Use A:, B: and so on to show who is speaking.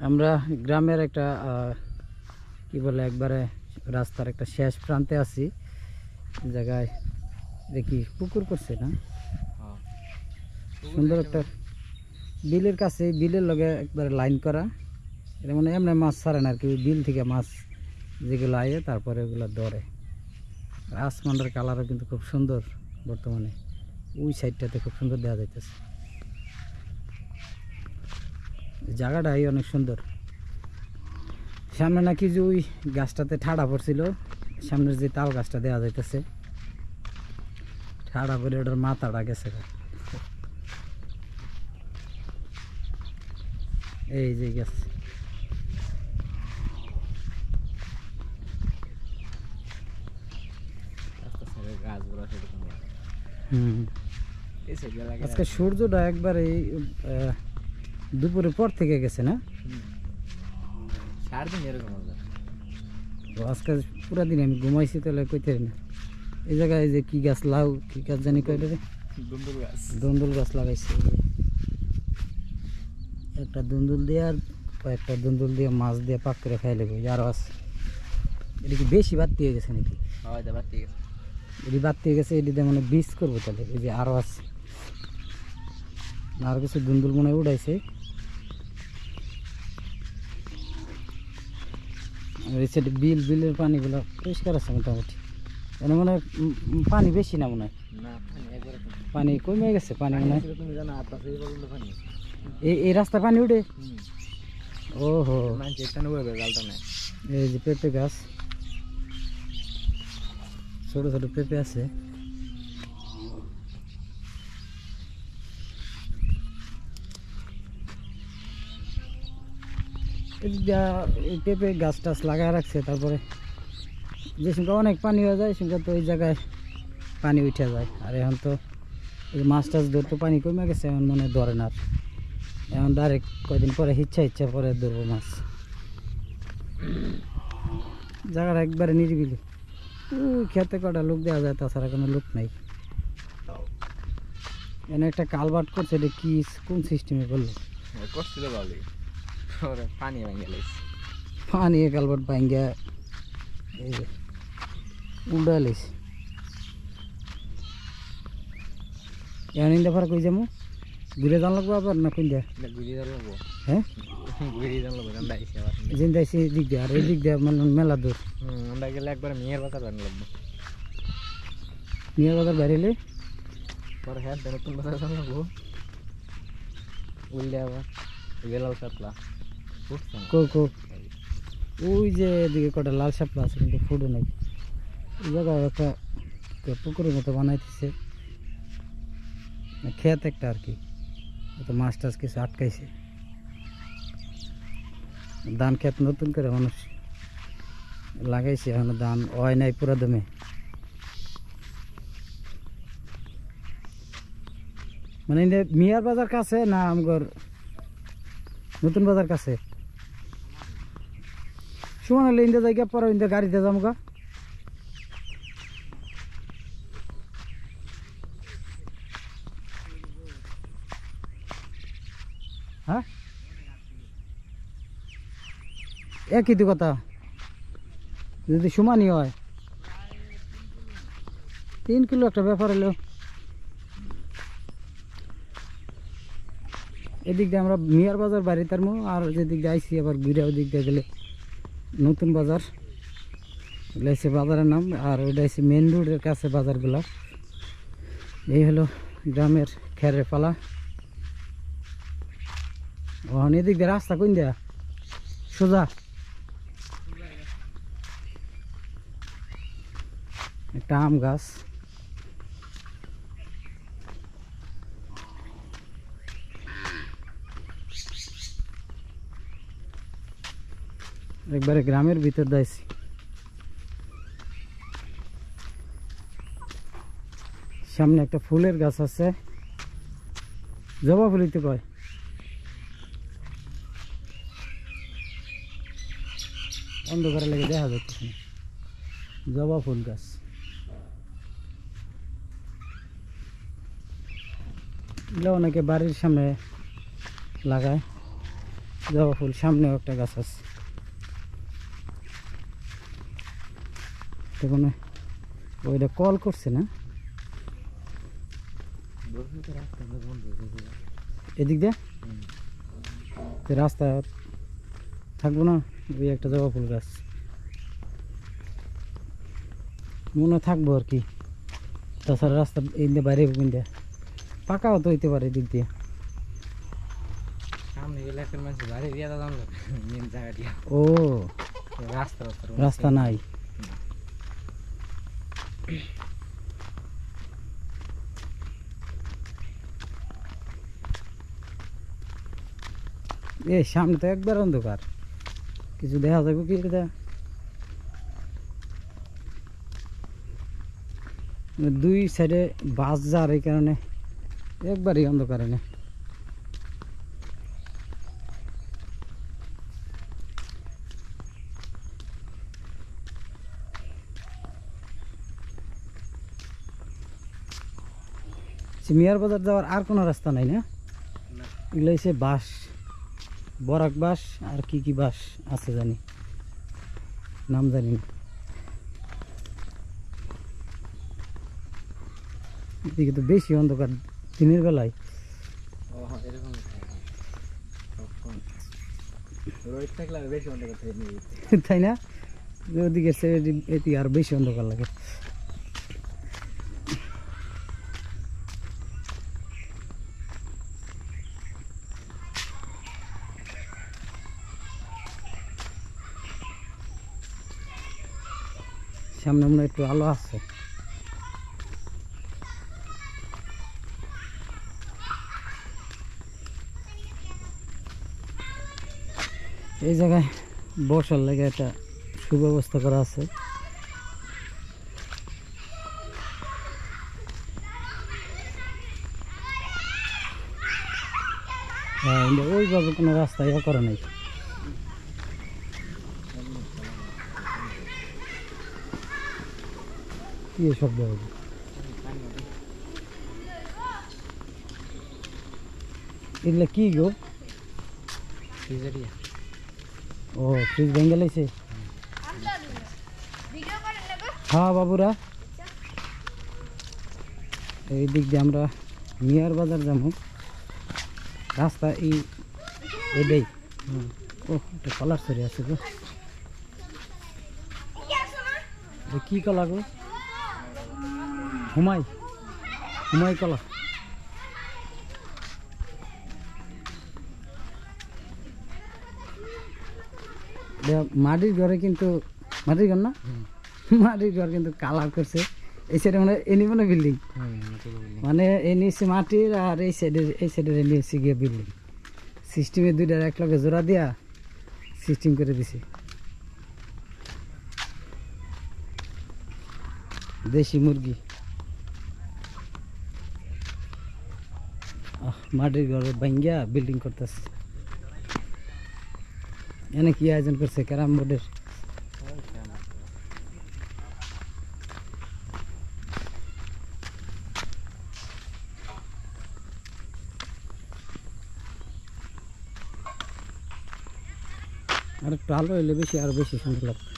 A: আমরা গ্রামের একটা কি বলে একবারে রাস্তার একটা শেষ প্রান্তে আছি। জায়গায় দেখি পুকুর করছে না, সুন্দর একটা বিলের কাছে, বিলের লগে একবারে লাইন করা। এটা মানে এমনি মাছ ছাড়ে না আর কি, বিল থেকে মাছ যেগুলো আয়ে তারপরে ওগুলো ধরে। আসমানের কালারও কিন্তু খুব সুন্দর বর্তমানে, ওই সাইডটাতে খুব সুন্দর দেখা যাইতেছে। জায়গাটাই অনেক সুন্দর। সামনে নাকি যে ওই গাছটাতে ঠাড়া পড়ছিল, সামনের যে তাল গাছটা দেওয়া যাইতেছে, ঠাড়া পড়ে ওটার মাথাটা গেছে। এই যে গাছ, আজকে সূর্যটা একবারে দুপুরের পর থেকে গেছে না, আজকে পুরা দিন আমি ঘুমাইছি তাহলে কইতে না। এই জায়গায় যে কি গাছ, লাউ কি গাছ জানি কইলে রে, দুন্দুল গাছ লাগাইছে। একটা দুন্দুল দিয়ে আর কয়েকটা দুন্দুল দিয়ে মাছ দিয়ে পাক করে খাই লাগবে। আরো আছে, এটা কি বেশি বাড়তি হয়ে গেছে নাকি? এটি বাড়তি হয়ে গেছে, এটিতে মানে বীজ করবো তাহলে। এই যে আরো আছে, আর কিছু দুন্দুল মনে উড়াইছে। বিলের পানিগুলো পরিষ্কার আছে মোটামুটি, মানে মনে হয় পানি বেশি না মনে হয়, পানি কমে গেছে। পানি মনে হয় এই রাস্তায় পানি উঠে। ওহো, এই যে পেঁপে গাছ, ছোট ছোট পেঁপে আছে। এই পেঁপে গাছ টাছ লাগায় রাখছে। তারপরে যে সঙ্গে অনেক পানি হয়ে যায় সঙ্গে তো ওই জায়গায় পানি উঠে যায়। আর এখন তো মাছ টাছ ধরতে পানি কমে গেছে, এখন মনে ধরে না। এখন ডাইরেক্ট কয়দিন পরে ইচ্ছা পরে ধরবো মাছ। জায়গাটা একবারে নিরিবিলি, খেতে কটা লোক দেওয়া যায়, তাছাড়া কোনো লোক নাই। এনে একটা কালভার্ট করছে, এটা কি কোন সিস্টেমে করলো? পানি কালভার্ট ভাঙ্গা উল্টা লাইছে। এখন ইন্দা ফারা কই যাবো, ঘুরে যান লাগবো আবার না কোন দিয়া? হ্যাঁ, জিন্দাইছি দিক দিয়ে, আর এই দিক দিয়ে মানে মেলা দূর।
B: আমরা গেলে একবার মেয়ের বাজার বান লাগবো।
A: মেয়ের বাজার বাইরে
B: পরে হ্যাঁ নতুন বাজার যান লাগবো। উল্লে আবার গেলাল সাপলা
A: কো ওই যে এদিকে কটা লাল শাপলা আছে, কিন্তু ফুটে নাই। এই জায়গায় একটা পুকুরের মতো বানাইতেছে, ক্ষেত একটা আর কি, মাছ টাছ কিছু আটকাইছে। ধান ক্ষেত নতুন করে মানুষ লাগাইছে, এখন ধান হয় নাই পুরা দমে। মানে মিয়ার বাজার কাছে না আমগর নতুন বাজার কাছে? সময় হলে ইন্দা জায়গা পরে ইন্দা গাড়িতে যাবো গা। হ্যাঁ, একই তো কথা, যদি সমানই হয় 3 কিলো একটা ব্যাপার হলো। এদিক দিয়ে আমরা মিয়ার বাজার বাড়ি তার আর যেদিক দিয়ে আইসি আবার ঘুরে ওই দিক দিয়ে গেলে নতুন বাজার, এসে বাজারের নাম। আর ওইটা এসে মেন রোডের কাছে বাজারগুলো। এই হলো গ্রামের খেরের পালা। ওখানে এদিক দিয়ে রাস্তা কোন দেয়া সোজা, একটা আম গাছ। একবারে গ্রামের ভিতর দাইছি। সামনে একটা ফুলের গাছ আছে, জবা ফুলিতে কয়। অন্ধকারে লেগে দেখা যাচ্ছে না, জবা ফুল গাছ। এগুলো অনেকে বাড়ির সামনে লাগায়। জবা ফুল সামনেও একটা গাছ আছে তখন ওইটা কল করছে না এদিক দিয়ে তো রাস্তা থাকবো না ওই একটা জবা ফুল গাছ মনে হয় থাকবো আর কি তাছাড়া রাস্তা এই দিয়ে বাইরে দিয়ে পাকাও তো হইতে পারে এদিক দিয়ে
B: সামনে গেলে একটা মানুষ বাড়ি দিয়ে জানলো মেন জায়গা দিয়ে
A: ও
B: রাস্তা
A: রাস্তা নাই এ সামনে তো একবার অন্ধকার কিছু দেখা যাবে কি এটা দুই সাইডে বাস যার এই কারণে একবারই অন্ধকারে না মিয়ার বাজার যাওয়ার আর কোনো রাস্তা নাই না এগুলো হচ্ছে বাস বরাক বাস আর কি কি বাস আছে জানি নাম জানি না এদিকে তো বেশি অন্ধকার দিনের বেলায়
B: এরকম রোড থাকলে বেশি অন্ধকার থাকে
A: তাই না ওদিকে এটি আর বেশি অন্ধকার লাগে সামনে মনে হয় একটু আলো আছে এই জায়গায় বসার লাগে একটা সুব্যবস্থা করা আছে হ্যাঁ ওইভাবে কোনো রাস্তা ইয়ে করা নাই কি শব্দ হবে এগুলা কি গো ও ফ্রিজ ভেঙে লাইছে হ্যাঁ বাবুরা এই দিক দিয়ে আমরা মিয়ার বাজার যাবো রাস্তা এটাই ও একটা কলার সরি আছে গো কি কলা গো হুমাই কলা মাটির ঘরে কিন্তু মাটির ঘর না মাটির ঘর কিন্তু কালার করছে এই সাইডে মানে এনি মানে বিল্ডিং মানে এই নিচে মাটির আর এই সাইডের এনি হচ্ছে গিয়ে বিল্ডিং সিস্টেমে দুইটার এক লগে জোড়া দিয়া সিস্টেম করে দিছে দেশি মুরগি মাটির ঘরে ভাঙ্গিয়া বিল্ডিং করতেছে এনে কি আয়োজন করছে ক্যারাম বোর্ডের আর একটু আলো হইলে বেশি আরো বেশি সুন্দর লাগতো